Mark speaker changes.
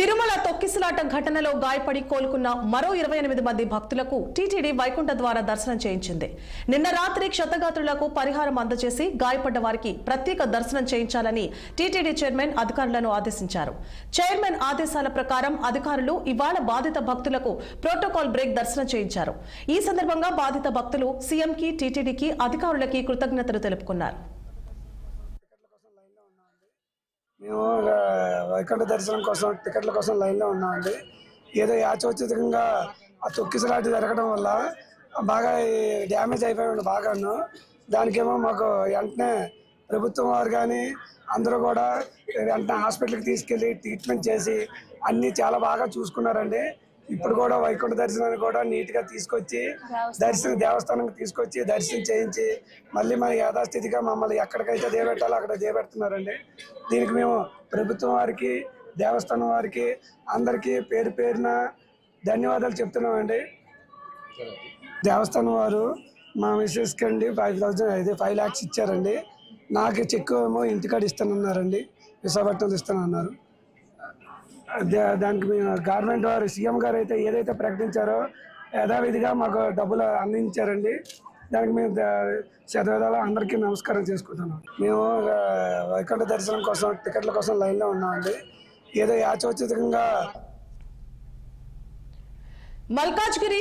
Speaker 1: తిరుమల తొక్కిసలాట ఘటనలో గాయపడి కోలుకున్న మరో 28 మంది భక్తులకు టీటీడీ వైకుంఠ ద్వార దర్శనం చేయించింది. నిన్న రాత్రి క్షతగాత్రులకు పరిహారం అందజేసి గాయపడ్డ వారికి ప్రత్యేక దర్శనం చేయించాలని టీటీడీ చైర్మన్ అధికారులను ఆదేశించారు. చైర్మన్ ఆదేశాల ప్రకారం అధికారులు ఇవాళ బాధిత భక్తులకు ప్రోటోకాల్ బ్రేక్ దర్శనం చేయించారు. ఈ సందర్భంగా బాధిత భక్తులు సీఎంకి, టీటీడీకి, అధికారులకి కృతజ్ఞతలు తెలుపుకున్నారు.
Speaker 2: మేము వైకుంఠ దర్శనం కోసం టికెట్ల కోసం లైన్లో ఉన్నామండి. ఏదో యాచోచితంగా ఆ తొక్కిసలాట జరగడం వల్ల బాగా డ్యామేజ్ అయిపోయాడు బాగాను. దానికేమో మాకు వెంటనే ప్రభుత్వం వారు కానీ అందరూ కూడా వెంటనే హాస్పిటల్కి తీసుకెళ్ళి ట్రీట్మెంట్ చేసి అన్నీ చాలా బాగా చూసుకున్నారండి. ఇప్పుడు కూడా వైకుంఠ దర్శనాన్ని కూడా నీట్గా తీసుకొచ్చి దేవస్థానానికి తీసుకొచ్చి దర్శనం చేయించి మళ్ళీ మన యథాస్థితిగా మమ్మల్ని ఎక్కడికైతే దేవెట్టాలో అక్కడ దేవెడుతున్నారండి. దీనికి మేము ప్రభుత్వం వారికి, దేవస్థానం వారికి అందరికీ పేరు పేరున ధన్యవాదాలు చెప్తున్నామండి. దేవస్థానం వారు మా మిస్సెస్కి అండి 5 lakhs ఇచ్చారండి. నాకు చెక్ ఏమో ఇంటికాడ ఇస్తానన్నారండి, విశాఖపట్నంలో ఇస్తానన్నారు. దానికి మేము గవర్నమెంట్ వారు, సీఎం గారు అయితే ఏదైతే ప్రకటించారో యథావిధిగా మాకు డబ్బులు అందించారండి. దానికి మేము శతవిధాలా అందరికీ నమస్కారం చేసుకుంటున్నాం. మేము వైకుంఠ దర్శనం కోసం టికెట్ల కోసం లైన్లో ఉన్నామండి. ఏదో యాచోచితంగా
Speaker 1: మల్కాజ్గిరి